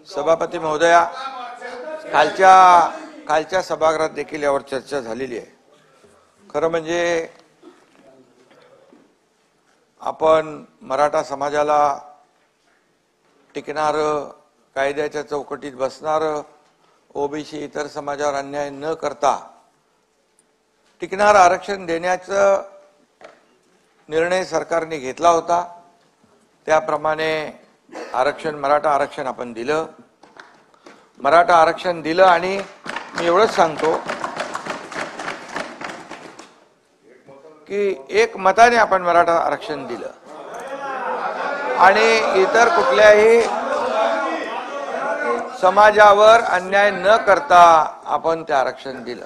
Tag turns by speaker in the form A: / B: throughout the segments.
A: सभापती महोदया, कालच्या सभागृहात देखील यावर चर्चा झालेली आहे। खरं म्हणजे आपण मराठा समाजाला टिकणार, कायद्याच्या चौकटीत बसणार, ओबीसी इतर समाजावर अन्याय न करता टिकणार आरक्षण देण्याचा निर्णय सरकारने घेतला होता। त्याप्रमाणे मराठा आरक्षण आपण दिलं। मराठा आरक्षण दिलं आणि मी एवढंच सांगतो की एक मताने आपण मराठा आरक्षण दिलं आणि इतर कुठल्याही समाजावर अन्याय न करता आपण ते आरक्षण दिलं।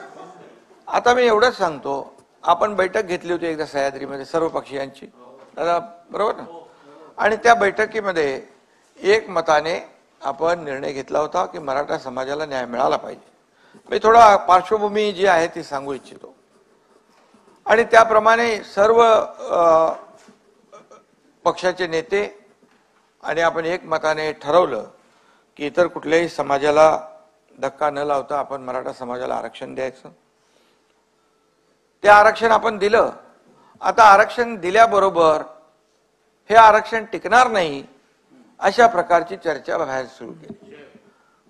A: आता मी एवढंच सांगतो, आपण बैठक घेतली होती एकदा सह्याद्रीमध्ये सर्व पक्षीयांची, बरोबर ना? आणि त्या बैठकीमध्ये एक मताने आपण निर्णय घेतला होता की मराठा समाजाला न्याय मिळाला पाहिजे। मी थोडा पार्श्वभूमी जी आहे ती सांगू इच्छितो। आणि त्याप्रमाणे सर्व पक्षाचे नेते आणि आपण एक मताने ठरवलं की इतर कुठल्याही समाजाला धक्का न लावता आपण मराठा समाजाला आरक्षण द्यायचं। ते आरक्षण आपण दिलं। आता आरक्षण दिल्याबरोबर हे आरक्षण टिकणार नाही अशा प्रकारची चर्चा बाहेर सुरू केली।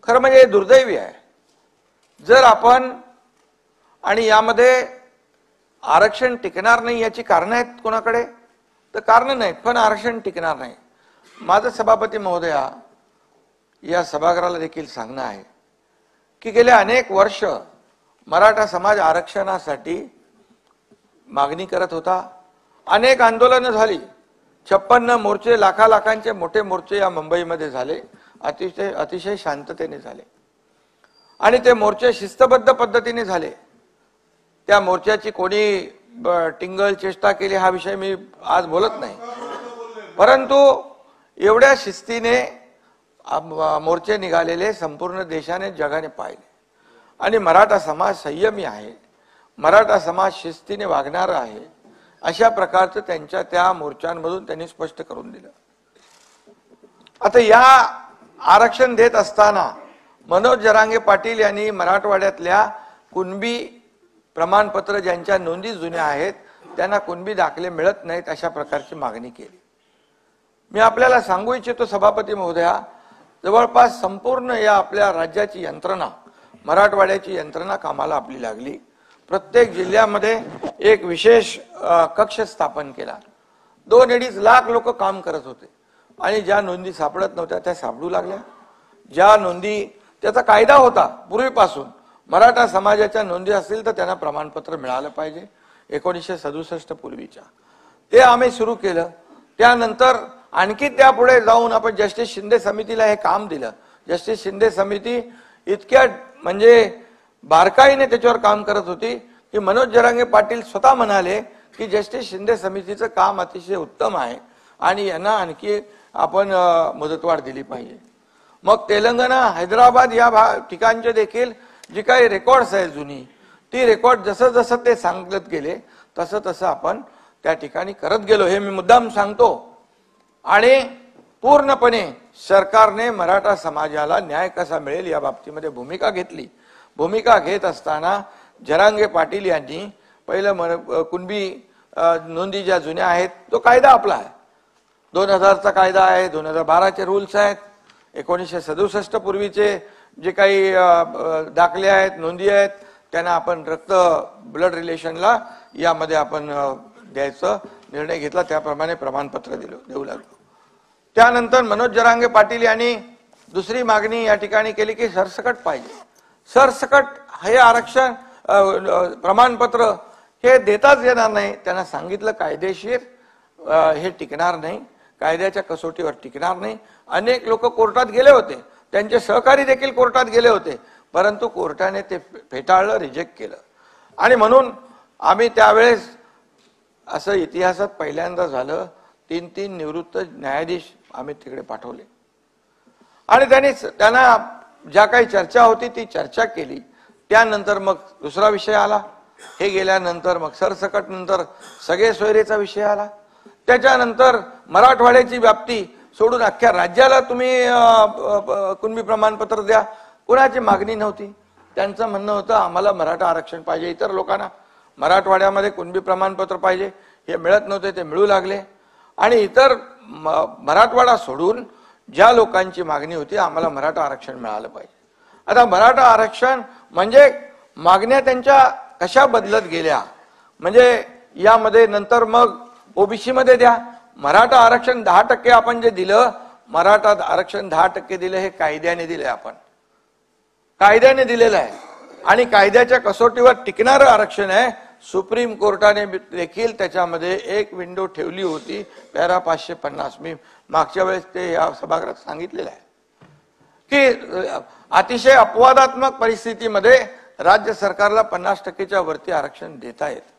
A: खरं म्हणजे दुर्दैवी आहे। जर आपण आणि यामध्ये आरक्षण टिकणार नाही याची कारण आहेत कोणाकडे, तर कारण नाहीत, पण आरक्षण टिकणार नाही। माझं सभापती महोदया या सभागृहाला देखील सांगणं आहे की गेले अनेक वर्ष मराठा समाज आरक्षणासाठी मागणी करत होता। अनेक आंदोलनं झाली, 56 मोर्चे, लाखांचे मोठे मोर्चे या मुंबईमध्ये झाले, अतिशय शांततेने झाले आणि ते मोर्चे शिस्तबद्ध पद्धतीने झाले। त्या मोर्चाची कोणी टिंगल चेष्टा केली हा विषय मी आज बोलत नाही, परंतु एवढ्या शिस्तीने मोर्चे निघालेले संपूर्ण देशाने जगाने पाहिले आणि मराठा समाज संयमी आहे, मराठा समाज शिस्तीने वागणारा आहे अशा प्रकारचं त्यांच्या त्या मोर्चांमधून त्यांनी स्पष्ट करून दिलं। आता या आरक्षण देत असताना मनोज जरांगे पाटील यांनी मराठवाड्यातल्या कुणबी प्रमाणपत्र ज्यांच्या नोंदी जुन्या आहेत त्यांना कुणबी दाखले मिळत नाहीत अशा प्रकारची मागणी केली। मी आपल्याला सांगू इच्छितो सभापती महोदया, जवळपास संपूर्ण या आपल्या राज्याची यंत्रणा, मराठवाड्याची यंत्रणा कामाला आपली लागली। प्रत्येक जिल्ह्यामध्ये एक विशेष कक्ष स्थापन केला। 2-2.5 लाख लोक काम करत होते आणि ज्या नोंदी सापडत नव्हत्या त्या सापडू लागल्या। ज्या नोंदी, त्याचा कायदा होता पूर्वीपासून, मराठा समाजाच्या नोंदी असतील तर त्यांना प्रमाणपत्र मिळालं पाहिजे 1967 पूर्वीच्या, ते आम्ही सुरू केलं। त्यानंतर आणखी त्यापुढे जाऊन आपण जस्टिस शिंदे समितीला हे काम दिलं। जस्टिस शिंदे समिती इतक्या म्हणजे बारकाईने त्याच्यावर काम करत होती की मनोज जरांगे पाटील स्वतः म्हणाले की जस्टिस शिंदे समितीचं काम अतिशय उत्तम आहे आणि यांना आणखी आपण मुदतवाढ दिली पाहिजे। मग तेलंगणा, हैदराबाद या ठिकाणचे देखील जी काही रेकॉर्ड्स आहेत जुनी, ती रेकॉर्ड जसं जसं ते सांगत गेले तसं तसं आपण त्या ठिकाणी करत गेलो, हे मी मुद्दाम सांगतो। आणि पूर्णपणे सरकारने मराठा समाजाला न्याय कसा मिळेल या बाबतीमध्ये भूमिका घेतली। भूमिका घेत असताना जरांगे पाटील यांनी पहिलं कुणबी नोंदी ज्या जुन्या आहेत तो कायदा आपला आहे, 2000चा कायदा आहे, 2012चे रूल्स आहेत, 1967 पूर्वीचे जे काही दाखले आहेत, नोंदी आहेत, त्यांना आपण ब्लड रिलेशनला यामध्ये आपण द्यायचा निर्णय घेतला, त्याप्रमाणे प्रमाणपत्र देऊ लागलो। त्यानंतर मनोज जरांगे पाटील यांनी दुसरी मागणी या ठिकाणी केली की सरसकट पाहिजे। सरसकट हे आरक्षण प्रमाणपत्र हे देताच येणार नाही। त्यांना सांगितलं कायदेशीर हे टिकणार नाही, कायद्याच्या कसोटीवर टिकणार नाही। अनेक लोक कोर्टात गेले होते, त्यांचे सहकारी देखील कोर्टात गेले होते, परंतु कोर्टाने ते फेटाळलं, रिजेक्ट केलं। आणि म्हणून आम्ही त्यावेळेस असं इतिहासात पहिल्यांदा झालं, 3 निवृत्त न्यायाधीश आम्ही तिकडे पाठवले आणि त्यांना ज्या काही चर्चा होती ती चर्चा केली। त्यानंतर मग दुसरा विषय आला, हे गेल्यानंतर मग सरसकट नंतर सगळे सोयरेचा विषय आला। त्याच्यानंतर मराठवाड्याची व्याप्ती सोडून अख्ख्या राज्याला तुम्ही कुणबी प्रमाणपत्र द्या, कुणाची मागणी नव्हती. त्यांचं म्हणणं होतं आम्हाला मराठा आरक्षण पाहिजे. इतर लोकांना मराठवाड्यामध्ये कुणबी प्रमाणपत्र पाहिजे, हे मिळत नव्हते, ते मिळू लागले. आणि इतर मराठवाडा सोडून ज्या लोकांची मागणी होती आम्हाला मराठा आरक्षण मिळालं पाहिजे. आता मराठा आरक्षण म्हणजे मागण्या त्यांच्या कशा बदलत गेल्या, म्हणजे यामध्ये नंतर मग ओबीसी मध्ये द्या. मराठा आरक्षण 10% आपण जे दिलं, मराठा आरक्षण 10% दिलं, हे कायद्याने दिले, आपण कायद्याने दिलेलं आहे आणि कायद्याच्या कसोटीवर टिकणारं आरक्षण आहे. सुप्रीम कोर्टाने देखील त्याच्यामध्ये एक विंडो ठेवली होती, पॅरा 550. मी मागच्या वेळेस ते या सभागृहात सांगितलेलं आहे की अतिशय अपवादात्मक परिस्थितीमध्ये राज्य सरकारला 50%च्या वरती आरक्षण देता येत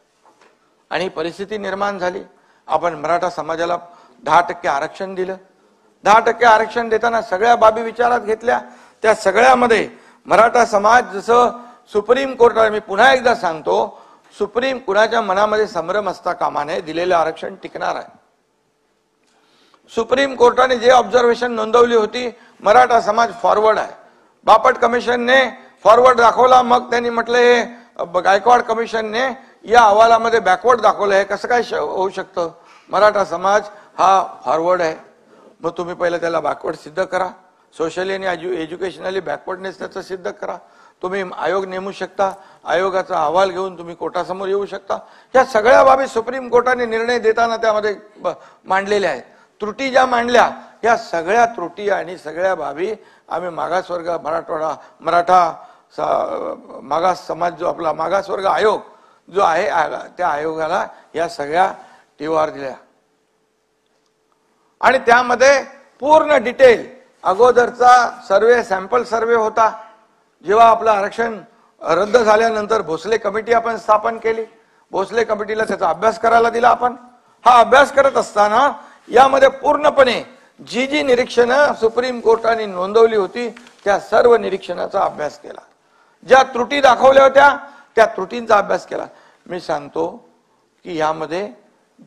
A: आणि परिस्थिती निर्माण झाली. आपण मराठा समाजाला 10% आरक्षण दिलं. 10% आरक्षण देताना सगळ्या बाबी विचारात घेतल्या. त्या सगळ्यामध्ये मराठा समाज, जसं सुप्रीम कोर्टाने, मी पुन्हा एकदा सांगतो, सुप्रीम कुणाच्या मनामध्ये संभ्रम असता कामा नये, दिलेलं आरक्षण टिकणार आहे. सुप्रीम कोर्टाने जे ऑब्झर्वेशन नोंदवली होती, मराठा समाज फॉरवर्ड आहे. बापट कमिशनने फॉरवर्ड दाखवला, मग त्यांनी म्हटलं हे गायकवाड कमिशनने या अहवालामध्ये बॅकवर्ड दाखवलं. आहे कसं काय होऊ शकतं? मराठा समाज हा फॉरवर्ड आहे. मग तुम्ही पहिलं त्याला बॅकवर्ड सिद्ध करा. सोशली आणि एज्युकेशनली बॅकवर्डनेस त्याचं सिद्ध करा. तुम्ही आयोग नेमू शकता, आयोगाचा अहवाल घेऊन तुम्ही कोर्टासमोर येऊ शकता. या सगळ्या बाबी सुप्रीम कोर्टाने निर्णय देताना त्यामध्ये मांडलेल्या आहेत. त्रुटी ज्या मांडल्या, या सगळ्या त्रुटी आणि सगळ्या बाबी आम्ही मागासवर्ग मराठा मागास समाज, जो आपला मागासवर्ग आयोग जो आहे, त्या आयोगाला या सगळ्या टीवार दिल्या आणि त्यामध्ये पूर्ण डिटेल अगोदरचा सर्वे, सॅम्पल सर्वे होता. जेव्हा आपलं आरक्षण रद्द झाल्यानंतर भोसले कमिटी आपण स्थापन केली. भोसले कमिटीला त्याचा अभ्यास करायला दिला. आपण हा अभ्यास करत असताना यामध्ये पूर्णपणे जी निरीक्षणं सुप्रीम कोर्टाने नोंदवली होती, त्या सर्व निरीक्षणाचा अभ्यास केला. ज्या त्रुटी दाखवल्या होत्या त्या त्रुटींचा अभ्यास केला. मी सांगतो की यामध्ये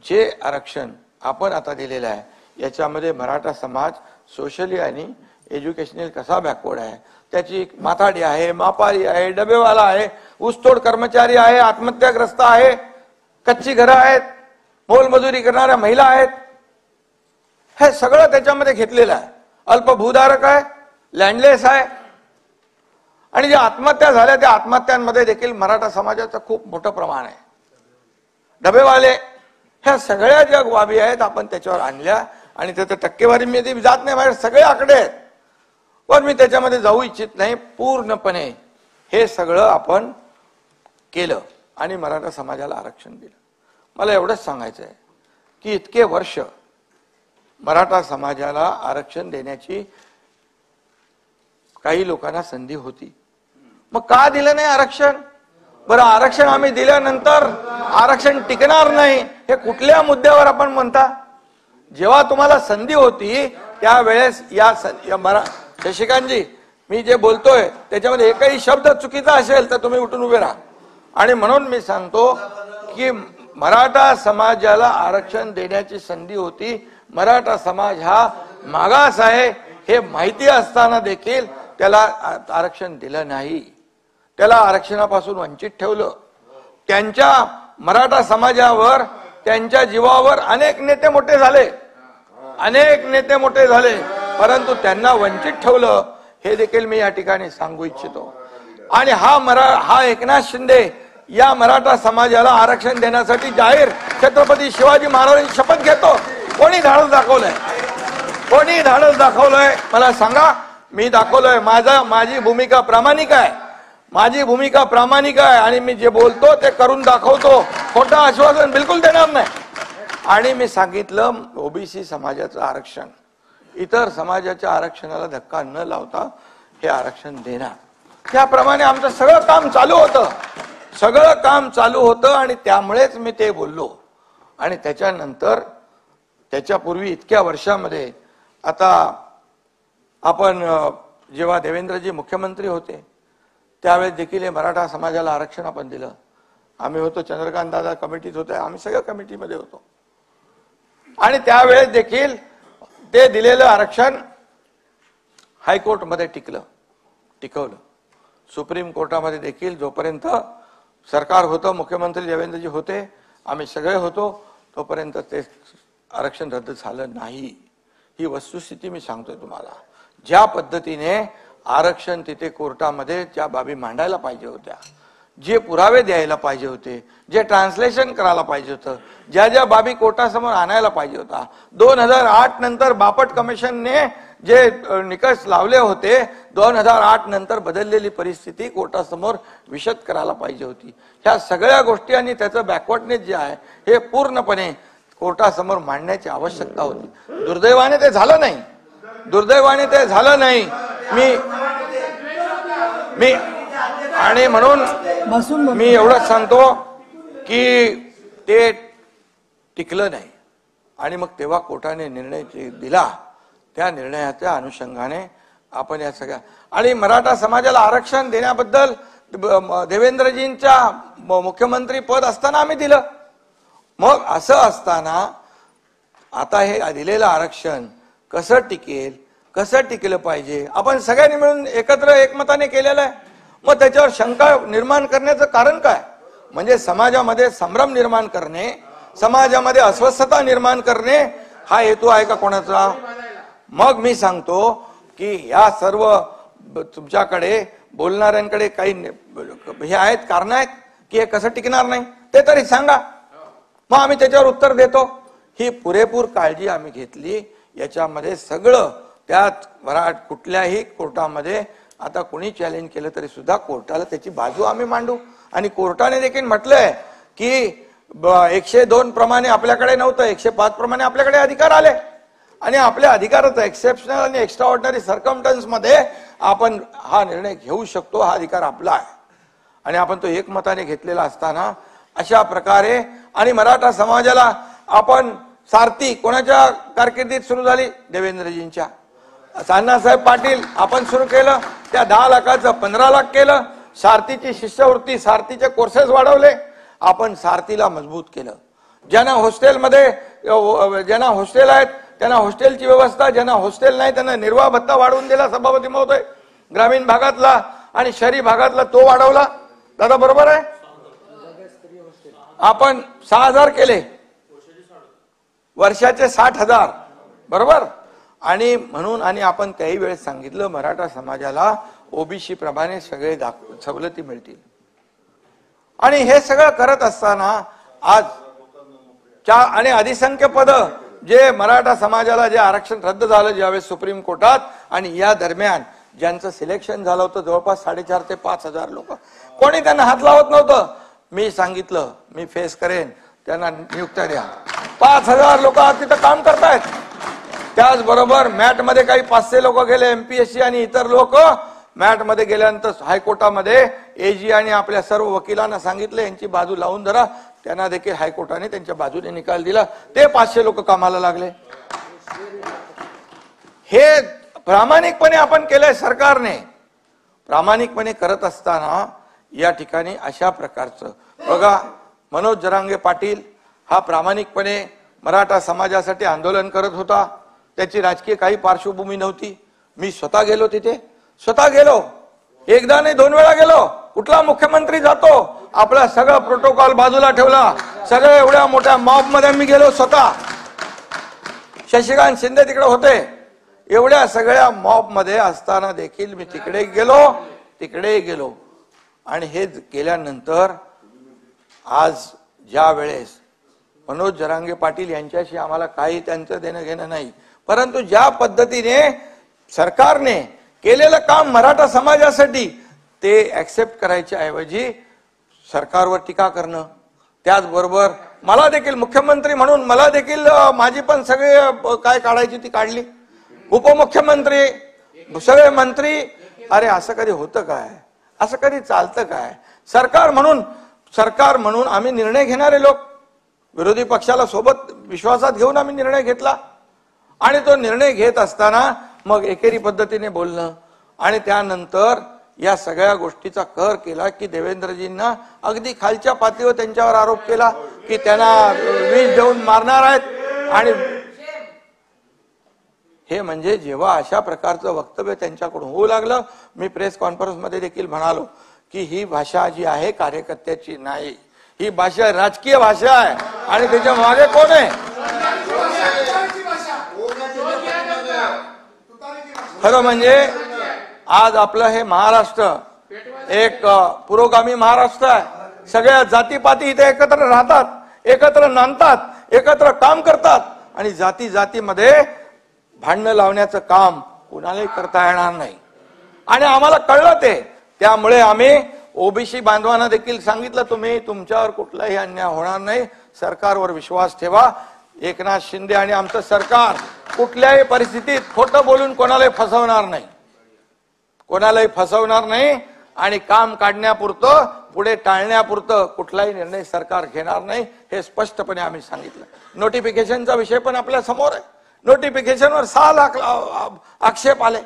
A: जे आरक्षण आपण आता दिलेलं आहे, याच्यामध्ये मराठा समाज सोशली आणि एज्युकेशनल कसा बॅकवर्ड आहे, त्याची माथाडी आहे, मापारी आहे, डबेवाला आहे, ऊसतोड कर्मचारी आहे, आत्महत्याग्रस्त आहे, कच्ची घरं आहेत, मोलमजुरी करणाऱ्या महिला आहेत, हे सगळं त्याच्यामध्ये घेतलेलं आहे. अल्पभूधारक आहे, लँडलेस आहे आणि ज्या आत्महत्या झाल्या त्या आत्महत्यांमध्ये देखील मराठा समाजाचं खूप मोठं प्रमाण आहे. डबेवाले, ह्या सगळ्या ज्या बाबी आहेत आपण त्याच्यावर आणल्या आणि त्याच्या टक्केवारी मी जात नाही, माझे सगळे आकडे आहेत, पण मी त्याच्यामध्ये जाऊ इच्छित नाही. पूर्णपणे हे सगळं आपण केलं आणि मराठा समाजाला आरक्षण दिलं. मला एवढंच सांगायचं आहे की इतके वर्ष मराठा समाजाला आरक्षण देण्याची काही लोकांना संधी होती, मग का दिलं नाही आरक्षण? बरं, आरक्षण आम्ही दिल्यानंतर आरक्षण टिकणार नाही हे कुठल्या मुद्द्यावर आपण म्हणता? जेव्हा तुम्हाला संधी होती त्यावेळेस शशिकांतजी, मी जे बोलतोय त्याच्यामध्ये एकही शब्द चुकीचा असेल तर तुम्ही उठून उभे राहा. आणि म्हणून मी सांगतो की मराठा समाजाला आरक्षण देण्याची संधी होती. मराठा समाज हा मागास आहे हे माहिती असताना देखील त्याला आरक्षण दिलं नाही, त्याला आरक्षणापासून वंचित ठेवलं. त्यांच्या मराठा समाजावर, त्यांच्या जीवावर अनेक नेते मोठे झाले, परंतु त्यांना वंचित ठेवलं, हे देखील मी या ठिकाणी सांगू इच्छितो. आणि हा एकनाथ शिंदे या मराठा समाजाला आरक्षण देण्यासाठी जाहीर छत्रपती शिवाजी महाराजांची शपथ घेतो. कोणी धाडस दाखवलंय? मला सांगा. मी दाखवलंय. माझी भूमिका प्रामाणिक आहे आणि मी जे बोलतो ते करून दाखवतो. खोटं आश्वासन बिलकुल देणार नाही. आणि मी सांगितलं ओबीसी समाजाचं आरक्षण इतर समाजाच्या आरक्षणाला धक्का न लावता हे आरक्षण देणार. त्याप्रमाणे आमचं सगळं काम चालू होतं आणि त्यामुळेच मी ते बोललो. आणि त्याच्यानंतर त्याच्यापूर्वी इतक्या वर्षामध्ये आता आपण जेव्हा देवेंद्रजी मुख्यमंत्री होते त्यावेळेस देखील हे मराठा समाजाला आरक्षण आपण दिलं. आम्ही होतो, चंद्रकांत दादा कमिटीत होते, आम्ही सगळ्या कमिटीमध्ये होतो. आणि त्यावेळेस देखील ते दिलेलं आरक्षण हायकोर्टमध्ये टिकवलं. सुप्रीम कोर्टामध्ये देखील जोपर्यंत सरकार होतं, मुख्यमंत्री देवेंद्रजी होते, आम्ही सगळे होतो, तोपर्यंत ते आरक्षण रद्द झालं नाही. ही वस्तुस्थिती मी सांगतोय तुम्हाला. ज्या पद्धतीने आरक्षण तिथे कोर्टामध्ये ज्या बाबी मांडायला पाहिजे होत्या, जे पुरावे द्यायला पाहिजे होते, जे ट्रान्सलेशन करायला पाहिजे होतं, ज्या ज्या बाबी कोर्टासमोर आणायला पाहिजे होता, 2008 नंतर बापट कमिशनने जे निकष लावले होते, 2008 नंतर बदललेली परिस्थिती कोर्टासमोर विशद करायला पाहिजे होती. ह्या सगळ्या गोष्टी आणि त्याचं बॅकवर्डनेस जे आहे हे पूर्णपणे कोर्टासमोर मांडण्याची आवश्यकता होती. दुर्दैवाने ते झालं नाही. मी आणि म्हणून मी एवढंच सांगतो की ते टिकलं नाही. आणि मग तेव्हा कोर्टाने निर्णय दिला, त्या निर्णयाच्या अनुषंगाने आपण या सगळ्या आणि मराठा समाजाला आरक्षण देण्याबद्दल देवेंद्रजींच्या मुख्यमंत्री पद असताना आम्ही दिलं. मग असं असताना आता हे दिलेलं आरक्षण कसं टिकलं पाहिजे, आपण सगळ्यांनी मिळून एकत्र एकमताने केलेलं आहे. मग त्याच्यावर शंका निर्माण करण्याचं कारण काय? म्हणजे समाजामध्ये संभ्रम निर्माण करणे, समाजामध्ये अस्वस्थता निर्माण करणे हा हेतू आहे का कोणाचा? मग मी सांगतो की या सर्व तुमच्याकडे बोलणाऱ्यांकडे काही हे आहेत, कारण आहेत की हे कसं टिकणार नाही ते तरी सांगा, मग आम्ही त्याच्यावर उत्तर देतो. ही पुरेपूर काळजी आम्ही घेतली. याच्यामध्ये सगळं त्यात कुठल्याही कोर्टामध्ये आता कोणी चॅलेंज केलं तरी सुद्धा कोर्टाला त्याची बाजू आम्ही मांडू. आणि कोर्टाने देखील म्हटलंय की 102 प्रमाणे आपल्याकडे नव्हतं, 105 प्रमाणे आपल्याकडे अधिकार आले आणि आपल्या अधिकाराचं एक्सेप्शनल आणि एक्स्ट्रा ऑर्डिनरी सर्कमस्टन्स मध्ये आपण हा निर्णय घेऊ शकतो. हा अधिकार आपला आहे आणि आपण तो एकमताने घेतलेला असताना अशा प्रकारे आणि मराठा समाजाला आपण सारथी कोणाच्या कारकिर्दीत सुरू झाली? देवेंद्रजींच्या. अण्णासाहेब पाटील आपण सुरू केलं, त्या 10 लाखाचं 15 लाख केलं. सारथीची शिष्यवृत्ती, सारथीचे कोर्सेस वाढवले, आपण सारथीला मजबूत केलं. ज्यांना हॉस्टेलमध्ये ज्यांना हॉस्टेल आहेत त्यांना हॉस्टेलची व्यवस्था, ज्यांना हॉस्टेल नाही त्यांना निर्वाह भत्ता वाढवून दिला सभापती महोदय. ग्रामीण भागातला आणि शहरी भागातला तो वाढवला. दादा बरोबर आहे. आपण 6,000 केले, वर्षाचे 60,000 बरोबर. आणि म्हणून आणि आपण त्याही वेळेस सांगितलं मराठा समाजाला ओबीसी प्रमाणे सगळे सवलती मिळतील. आणि हे सगळं करत असताना आज आणि अधिसंख्य पद जे मराठा समाजाला जे आरक्षण रद्द झालं ज्यावेळेस सुप्रीम कोर्टात, आणि या दरम्यान ज्यांचं सिलेक्शन झालं होतं जवळपास 4,500 ते 5,000 लोक, कोणी त्यांना हात लावत नव्हतं. मी सांगितलं मी फेस करेन, त्यांना नियुक्त्या द्या. 5,000 लोक तिथं काम करतायत. त्याचबरोबर मॅट मध्ये काही 500 लोक गेले, एमपीएससी आणि इतर लोक मॅट मध्ये गेल्यानंतर हायकोर्टामध्ये एजी आणि आपल्या सर्व वकिलांना सांगितलं यांची बाजू लावून धरा. त्यांना देखील हायकोर्टाने त्यांच्या बाजूने निकाल दिला. ते 500 लोक कामाला लागले. हे प्रामाणिकपणे आपण केलंय. सरकारने प्रामाणिकपणे करत असताना या ठिकाणी अशा प्रकारचं बघा, मनोज जरांगे पाटील हा प्रामाणिकपणे मराठा समाजासाठी आंदोलन करत होता. त्याची राजकीय काही पार्श्वभूमी नव्हती. मी स्वतः गेलो तिथे, एकदा नाही 2 वेळा गेलो. कुठला मुख्यमंत्री जातो आपला सगळं प्रोटोकॉल बाजूला ठेवला, सगळ्या एवढ्या मोठ्या मॉब मध्ये मी गेलो स्वतः. शशिकांत शिंदे तिकडे होते. एवढ्या सगळ्या मॉब मध्ये असताना देखील मी तिकडे गेलो. आणि हे केल्यानंतर आज ज्या वेळेस मनोज जरांगे पाटील यांच्याशी आम्हाला काही त्यांचं देणं घेणं नाही, परंतु ज्या पद्धतीने सरकारने केलेलं काम मराठा समाजासाठी ते ऍक्सेप्ट करायच्या ऐवजी सरकारवर टीका करणं, त्याचबरोबर मला देखील मुख्यमंत्री म्हणून मला देखील माझी पण सगळे काय काढायची ती काढली. उपमुख्यमंत्री सगळे मंत्री, अरे असं कधी होतं काय? असं कधी चालतं काय? सरकार म्हणून आम्ही निर्णय घेणारे लोक, विरोधी पक्षाला सोबत विश्वासात घेऊन आम्ही निर्णय घेतला. आणि तो निर्णय घेत असताना मग एकेरी पद्धतीने बोलणं आणि त्यानंतर या सगळ्या गोष्टीचा कर केला की देवेंद्रजींना अगदी खालच्या पातळीवर त्यांच्यावर आरोप केला की त्यांना विष देऊन मारणार आहेत. आणि हे म्हणजे जेव्हा अशा प्रकारचं वक्तव्य त्यांच्याकडून होऊ लागलं, मी प्रेस कॉन्फरन्समध्ये देखील म्हणालो की ही भाषा जी आहे कार्यकर्त्याची नाही, ही भाषा राजकीय भाषा आहे आणि त्याच्या मागे कोण आहे? खरं म्हणजे आज आपलं हे महाराष्ट्र एक पुरोगामी महाराष्ट्र आहे. सगळ्या जातीपाती इथे एकत्र राहतात, एकत्र नांदतात, एकत्र काम करतात आणि जाती जातीमध्ये भांडणं लावण्याचं काम कुणालाही करता येणार नाही. आणि आम्हाला कळलं ते, त्यामुळे आम्ही ओबीसी बांधवांना देखील सांगितलं, तुम्ही तुमच्यावर कुठलाही अन्याय होणार नाही, सरकारवर विश्वास ठेवा. एकनाथ शिंदे आणि आमचं सरकार कुठल्याही परिस्थितीत खोटं बोलून कोणालाही फसवणार नाही, कोणालाही फसवणार नाही आणि काम काढण्यापुरतं, पुढे टाळण्यापुरतं कुठलाही निर्णय सरकार घेणार नाही, हे स्पष्टपणे आम्ही सांगितलं. नोटिफिकेशनचा विषय पण आपल्या समोर आहे. नोटिफिकेशनवर 6 लाख आक्षेप आले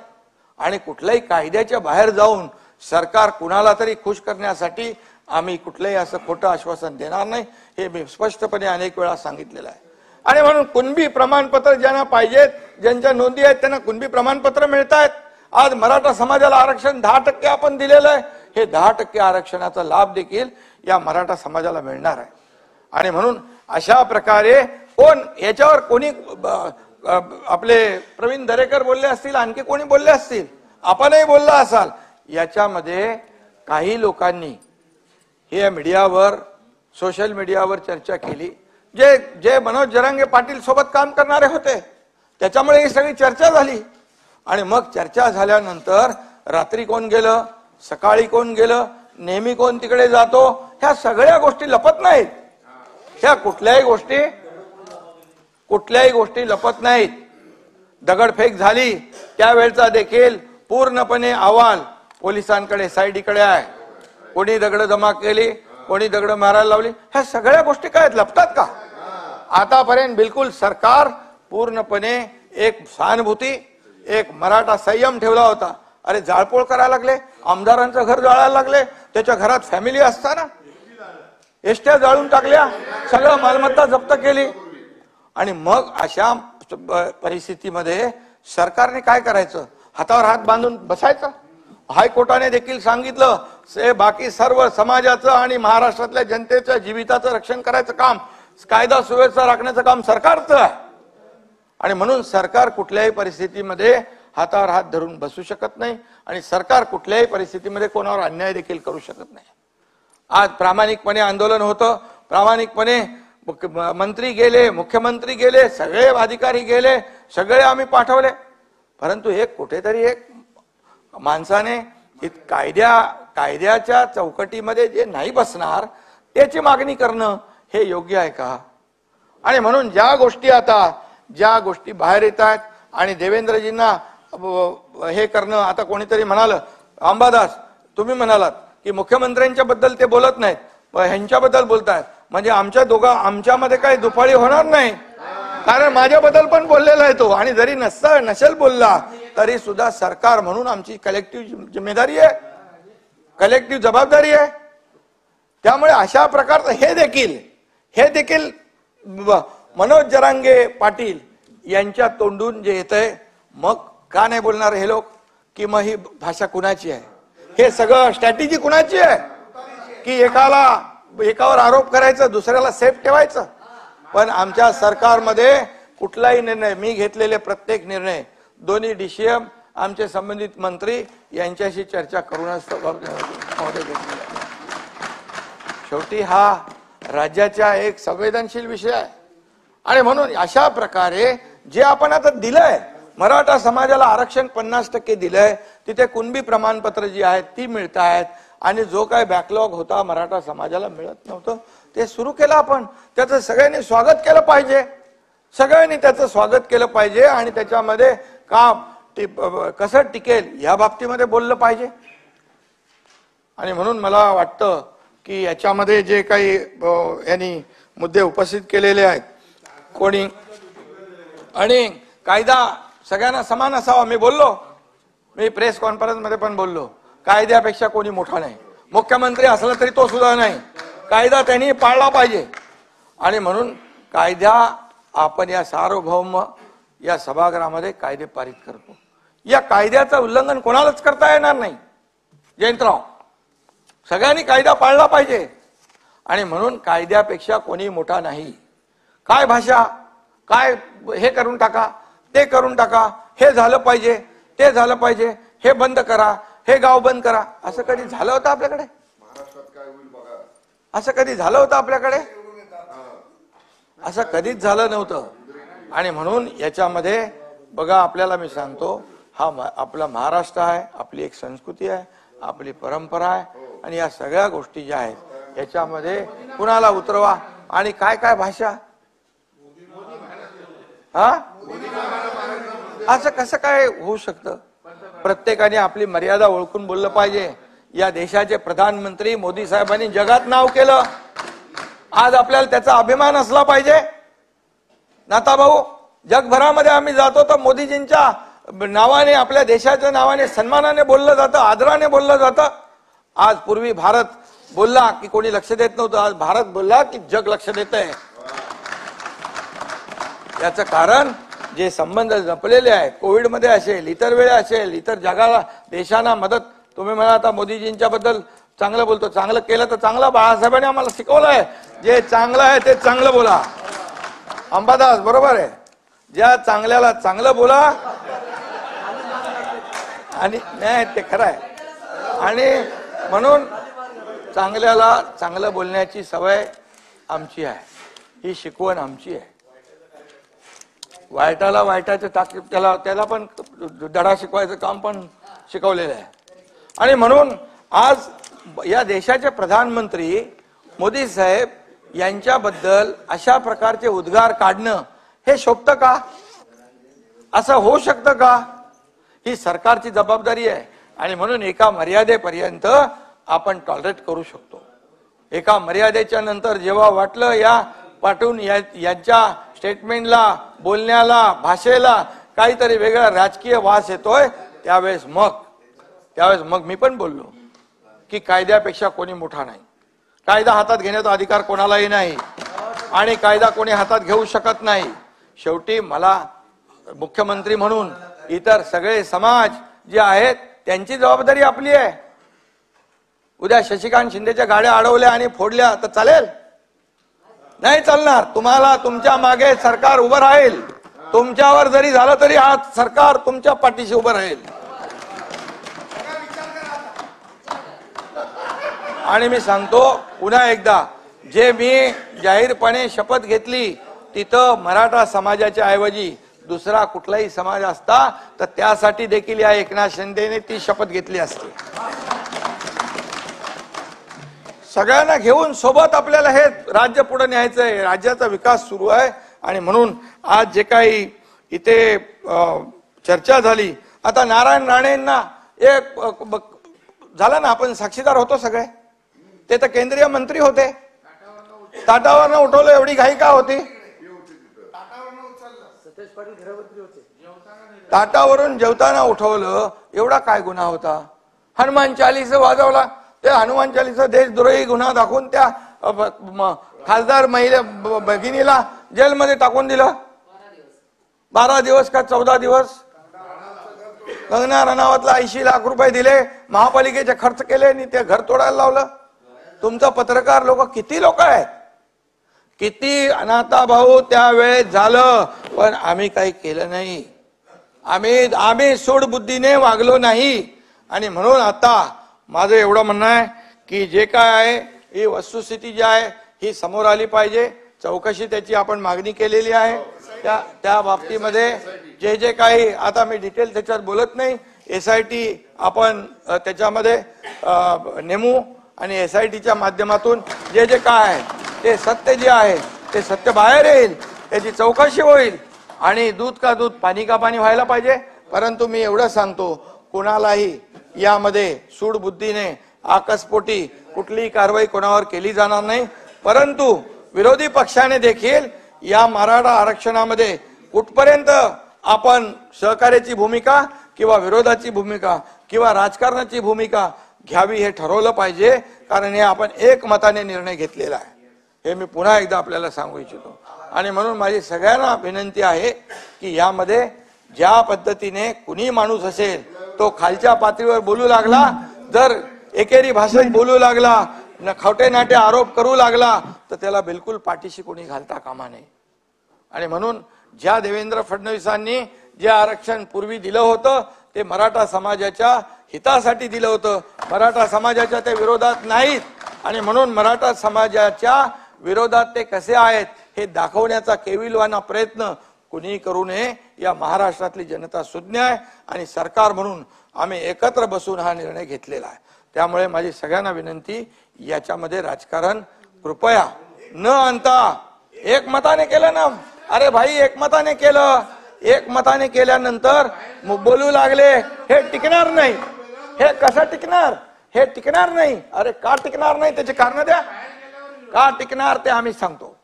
A: आणि कुठल्याही कायद्याच्या बाहेर जाऊन सरकार कुणाला तरी खुश करण्यासाठी आम्ही कुठलंही असं खोटं आश्वासन देणार नाही, हे मी स्पष्टपणे अनेक वेळा सांगितलेलं आहे. आणि म्हणून कुणबी प्रमाणपत्र ज्यांना पाहिजेत, ज्यांच्या नोंदी आहेत त्यांना कुणबी प्रमाणपत्र मिळत आहेत. आज मराठा समाजाला आरक्षण 10% आपण दिलेलं आहे, हे 10% आरक्षणाचा लाभ देखील या मराठा समाजाला मिळणार आहे. आणि म्हणून अशा प्रकारे कोण याच्यावर कोणी आपले प्रवीण दरेकर बोलले असतील, आणखी कोणी बोलले असतील, आपणही बोलला असाल, याच्यामध्ये काही लोकांनी हे मीडियावर, सोशल मीडियावर चर्चा केली, जे मनोज जरांगे पाटील सोबत काम करणारे होते, त्याच्यामुळे ही सगळी चर्चा झाली. आणि मग चर्चा झाल्यानंतर रात्री कोण गेलं, सकाळी कोण गेलं, नेहमी कोण तिकडे जातो, ह्या सगळ्या गोष्टी लपत नाहीत. ह्या कुठल्याही गोष्टी लपत नाहीत. दगडफेक झाली त्यावेळचा देखील पूर्णपणे अहवाल पोलिसांकडे, साईडीकडे आहे. कोणी दगड जमा केली, कोणी दगड मारायला लावली, ह्या सगळ्या गोष्टी काय लपतात का? आतापर्यंत बिलकुल सरकार पूर्णपणे एक सहानुभूती, एक मराठा संयम ठेवला होता. अरे जाळपोळ करायला लागले, आमदारांचं घर जाळायला लागले, त्याच्या घरात फॅमिली असताना एसट्या जाळून टाकल्या, सगळं मालमत्ता जप्त केली. आणि मग अशा परिस्थितीमध्ये सरकारने काय करायचं? हातावर हात बांधून बसायचं? हायकोर्टाने देखील सांगितलं, बाकी सर्व समाजाचं आणि महाराष्ट्रातल्या जनतेच्या जीविताचं रक्षण करायचं काम, कायदा सुव्यवस्था राखण्याचं काम सरकारचं आहे. आणि म्हणून सरकार कुठल्याही परिस्थितीमध्ये हातावर हात धरून बसू शकत नाही आणि सरकार कुठल्याही परिस्थितीमध्ये कोणावर अन्याय देखील करू शकत नाही. आज प्रामाणिकपणे आंदोलन होतं, प्रामाणिकपणे मंत्री गेले, मुख्यमंत्री गेले, सगळे अधिकारी गेले, सगळे आम्ही पाठवले. परंतु एक कुठेतरी एक माणसाने कायद्याच्या चौकटीमध्ये जे नाही बसणार त्याची मागणी करणं हे योग्य आहे का? आणि म्हणून ज्या गोष्टी बाहेर येत आहेत आणि देवेंद्रजींना हे करणं, आता कोणीतरी म्हणालं, अंबादास तुम्ही म्हणालात की मुख्यमंत्र्यांच्या बद्दल ते बोलत नाहीत, ह्यांच्याबद्दल बोलतायत, म्हणजे आमच्यामध्ये काही दुफाळी होणार नाही. कारण माझ्याबद्दल पण बोललेला आहे तो, आणि जरी नसेल बोलला तरी सुद्धा सरकार म्हणून आमची कलेक्टिव्ह जिम्मेदारी आहे, कलेक्टिव्ह जबाबदारी आहे. त्यामुळे अशा प्रकारचं हे देखील मनोज जरांगे पाटील यांच्या तोंडून जे येतंय, मग का नाही बोलणार हे लोक की मग ही भाषा कुणाची आहे? हे सगळं स्ट्रॅटेजी कुणाची आहे की एकावर आरोप करायचं, दुसऱ्याला सेफ ठेवायचं? पण आमच्या सरकारमध्ये कुठलाही निर्णय, मी घेतलेले प्रत्येक निर्णय दोन्ही DCM, आमचे संबंधित मंत्री यांच्याशी चर्चा करूनच शेवटी हा राज्याचा एक संवेदनशील विषय आहे. आणि म्हणून अशा प्रकारे जे आपण आता दिलंय, मराठा समाजाला आरक्षण 50% दिलंय, तिथे कुणबी प्रमाणपत्र जी आहेत ती मिळत आहेत. आणि जो काय बॅकलॉग होता मराठा समाजाला मिळत नव्हतं ते सुरू केलं आपण. त्याचं सगळ्यांनी स्वागत केलं पाहिजे, सगळ्यांनी त्याचं स्वागत केलं पाहिजे आणि त्याच्यामध्ये कसं टिकेल या बाबतीमध्ये बोललं पाहिजे. आणि म्हणून मला वाटतं की याच्यामध्ये जे काही यांनी मुद्दे उपस्थित केलेले आहेत कोणी, आणि कायदा सगळ्यांना समान असावा, मी प्रेस कॉन्फरन्स मध्ये पण बोललो, कायद्यापेक्षा कोणी मोठा नाही. मुख्यमंत्री असला तरी तो सुद्धा नाही, कायदा त्यांनी पाळला पाहिजे. आणि म्हणून कायदा आपण या सार्वभौम या सभागृहामध्ये कायदे पारित करतो. या कायद्याचं उल्लंघन कोणालाच करता येणार नाही. जयंतराव, सगळ्यांनी कायदा पाळला पाहिजे आणि म्हणून कायद्यापेक्षा कोणी मोठा नाही. काय भाषा, काय हे करून टाका, ते करून टाका, हे झालं पाहिजे, ते झालं पाहिजे, हे बंद करा, हे गाव बंद करा, असं कधी झालं होतं आपल्याकडे? असं कधी झालं होतं आपल्याकडे? असं कधीच झालं नव्हतं. आणि म्हणून याच्यामध्ये बघा, आपल्याला मी सांगतो, हा आपला महाराष्ट्र आहे, आपली एक संस्कृती आहे, आपली परंपरा आहे आणि या सगळ्या गोष्टी ज्या आहेत याच्यामध्ये कुणाला उतरवा आणि काय काय भाषा, हा असं कसं काय होऊ शकतं? प्रत्येकाने आपली मर्यादा ओळखून बोललं पाहिजे. या देशाचे प्रधानमंत्री मोदी साहेबांनी जगात नाव केलं. आज आपल्याला त्याचा अभिमान असला पाहिजे. नाता भाऊ, जगभरामध्ये आम्ही जातो तर मोदीजींच्या नावाने, आपल्या देशाच्या नावाने सन्मानाने बोललं जातं, आदराने बोललं जातं. आज पूर्वी भारत बोलला की कोणी लक्ष देत नव्हतं, आज भारत बोलला की जग लक्ष देत आहे. याचं कारण जे संबंध जपलेले आहे, कोविडमध्ये असेल, इतर वेळा असेल, इतर जगाला देशांना मदत. तुम्ही म्हणा आता मोदीजींच्या बद्दल चांगलं बोलतो, चांगलं केलं तर चांगलं. बाळासाहेबांनी आम्हाला शिकवलंय, जे चांगलं आहे ते चांगलं बोला. अंबादास बरोबर आहे, ज्या चांगल्याला चांगलं बोला आणि नाही ते खरं आहे. आणि म्हणून चांगल्याला चांगलं बोलण्याची सवय आमची आहे, ही शिकवण आमची आहे. वाईटाला वाईटाचे त्याला पण धडा शिकवायचं काम पण शिकवलेलं आहे. आणि म्हणून आज या देशाचे प्रधानमंत्री मोदी साहेब यांच्याबद्दल अशा प्रकारचे उद्गार काढणं हे शोभतं का? असं होऊ शकतं का? ही सरकारची जबाबदारी आहे. आणि म्हणून एका मर्यादेपर्यंत आपण टॉलरेट करू शकतो. एका मर्यादेच्या नंतर जेव्हा वाटलं या पाठवून यांच्या स्टेटमेंटला, बोलण्याला, भाषेला काहीतरी वेगळा राजकीय वास येतोय, त्यावेळेस मग मी पण बोललो की कायद्यापेक्षा कोणी मोठा नाही. कायदा हातात घेण्याचा अधिकार कोणालाही नाही आणि कायदा कोणी हातात घेऊ शकत नाही. शेवटी मला मुख्यमंत्री म्हणून इतर सगळे समाज जे आहेत त्यांची जबाबदारी आपली आहे. उद्या शशिकांत शिंदेच्या गाड्या अडवल्या आणि फोडल्या तर चालेल? नाही चालणार. तुम्हाला तुमच्या मागे सरकार उभं राहील. तुमच्यावर जरी झालं तरी आज सरकार तुमच्या पाठीशी उभं राहील. आणि मी सांगतो पुन्हा एकदा, जे मी जाहीरपणे शपथ घेतली तिथं मराठा समाजाच्या ऐवजी दुसरा कुठलाही समाज असता तर त्यासाठी देखील या एकनाथ शिंदेने ती शपथ घेतली असती. सगळ्यांना घेऊन सोबत आपल्याला हे राज्य पुढे न्यायचंय. राज्याचा विकास सुरू आहे. आणि म्हणून आज जे काही इथे चर्चा झाली, आता नारायण राणेंना एक झालं ना, आपण साक्षीदार होतो सगळे. ते तर केंद्रीय मंत्री होते, ताटावरनं उठवलं. एवढी घाई का होती? ताटावरून जेवताना उठवलं, एवढा काय गुन्हा होता? हनुमान चालीसा वाजवला, ते हनुमान चालीसा देशद्रोही गुन्हा दाखवून त्या खासदार महिला भगिनीला जेलमध्ये टाकून दिलं. 12 दिवस का 14 दिवस. कंगना रनावतला 80 लाख रुपये दिले, महापालिकेचे खर्च केले आणि ते घर तोडायला लावलं. तुमचा पत्रकार लोक किती लोक आहेत, किती अनाथा भाऊ त्यावेळेस झालं, पण आम्ही काही केलं नाही. आम्ही सूडबुद्धीने वागलो नाही. आणि म्हणून आता माझं एवढं म्हणणं आहे की जे काय आहे ही वस्तुस्थिती जी आहे ही समोर आली पाहिजे. चौकशी त्याची आपण मागणी केलेली आहे. त्या बाबतीमध्ये जे जे काही, आता मी डिटेल त्याच्यात बोलत नाही, SIT आपण त्याच्यामध्ये नेमू आणि SITच्या माध्यमातून जे जे काय आहे ते सत्य जे आहे ते सत्य बाहेर येईल, त्याची चौकशी होईल. आणि दूध का दूध पाणी का पाणी व्हायला पाहिजे. परंतु मी एवढं सांगतो, कोणालाही यामध्ये सूडबुद्धीने आकस्पोटी कुठलीही कारवाई कोणावर केली जाणार नाही. परंतु विरोधी पक्षाने देखील या मराठा आरक्षणामध्ये कुठपर्यंत आपण सहकार्याची भूमिका किंवा विरोधाची भूमिका किंवा राजकारणाची भूमिका घ्यावी हे ठरवलं पाहिजे. कारण हे आपण एकमताने निर्णय घेतलेला आहे. हे मी पुन्हा एकदा आपल्याला सांगू इच्छितो। आणि म्हणून माझी सगळ्यांना विनंती आहे की यामध्ये ज्या पद्धतीने कुणी माणूस असेल तो खालच्या पातळीवर बोलू लागला, जर एकेरी भाषेत बोलू लागला, खोटे नाटे आरोप करू लागला, तर त्याला बिलकुल पाठीशी कोणी घालता कामा नये। आणि म्हणून ज्या देवेंद्र फडणवीसांनी जे आरक्षण पूर्वी दिलं होतं ते मराठा समाजाच्या हितासाठी दिलं होतं, मराठा समाजाच्या ते विरोधात नाहीत। आणि म्हणून मराठा समाजाच्या विरोधात ते कसे आहेत हे दाखवण्याचा केविलवाना प्रयत्न कुणी करू नये, या महाराष्ट्रातली जनता सुज्ञ आहे आणि सरकार म्हणून आम्ही एकत्र बसून हा निर्णय घेतलेला आहे। त्यामुळे माझी सगळ्यांना विनंती, याच्यामध्ये राजकारण कृपया न आणता एकमताने केलं ना, अरे भाई एकमताने केलं, एकमताने केल्यानंतर बोलू लागले हे टिकणार नाही, हे कसं टिकणार, हे टिकणार नाही। अरे का टिकणार नाही त्याचे कारण द्या, का टिकणार ते आम्ही सांगतो।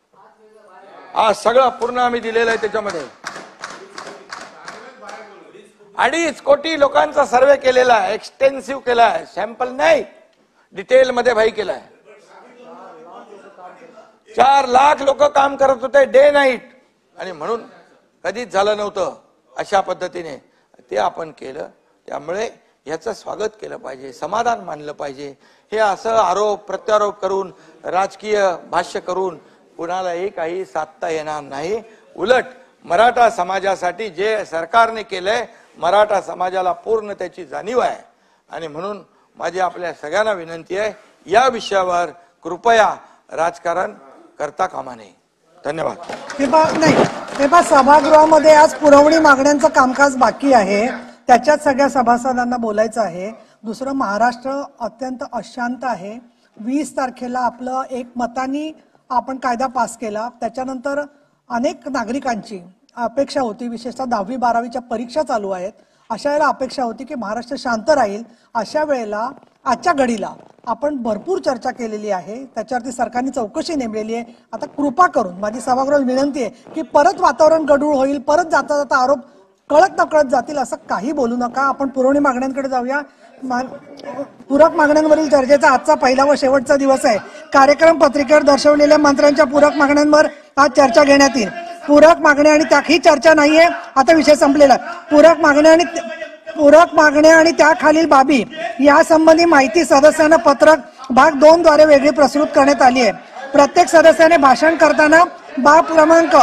A: आज सगळं पूर्ण आम्ही दिलेलं आहे, त्याच्यामध्ये 2.5 कोटी लोकांचा सर्वे केलेला आहे, एक्सटेन्सिव्ह केला आहे, सॅम्पल नाही डिटेल मध्ये भाई केलाय। 4 लाख लोक काम करत होते डे नाईट, आणि म्हणून कधीच झालं नव्हतं अशा पद्धतीने ते आपण केलं। त्यामुळे याचं स्वागत केलं पाहिजे, समाधान मानलं पाहिजे। हे असं आरोप प्रत्यारोप करून राजकीय भाष्य करून कुणालाही काही साधता येणार नाही। उलट मराठा समाजासाठी जे सरकारने केलंय, मराठा समाजाला पूर्ण त्याची जाणीव आहे। आणि म्हणून माझी आपल्या सगळ्यांना विनंती आहे, या विषयावर कृपया राजकारण करता कामा नये। धन्यवाद।
B: सभागृहामध्ये आज पुरवणी मागण्यांचं कामकाज बाकी आहे, त्याच्यात सगळ्या सभासदांना बोलायचं आहे। दुसरं, महाराष्ट्र अत्यंत अशांत आहे। 20 तारखेला आपलं एकमताने आपण कायदा पास केला, त्याच्यानंतर अनेक नागरिकांची अपेक्षा होती, विशेषतः 10वी 12वीच्या परीक्षा चालू आहेत, अशा वेळेला अपेक्षा होती की महाराष्ट्र शांत राहील। अशा वेळेला आजच्या घडीला आपण भरपूर चर्चा केलेली आहे, त्याच्यावरती सरकारने चौकशी नेमलेली आहे। आता कृपा करून माझी सभागृहाला विनंती आहे की परत वातावरण गढूळ होईल, परत जाता जाता आरोप कळत नकळत जातील, असं काही बोलू नका। आपण पुरवणी मागण्यांकडे जाऊया। पूरक मागण्यांवरील चर्चेचा आजचा पहिला व शेवटचा दिवस आहे। कार्यक्रम पत्रिकेवर दर्शवलेल्या मंत्र्यांच्या पूरक मागण्यांवर आज चर्चा घेण्यात येईल। पूरक मागण्या आणि ही चर्चा नाहीये, आता विषय संपलेला आहे। पूरक मागण्या आणि त्याखालील बाबी यासंबंधी माहिती सदस्यांना पत्रक भाग 2 द्वारे वेगळी प्रस्तुत करण्यात आली आहे। प्रत्येक सदस्याने भाषण करताना बाब क्रमांक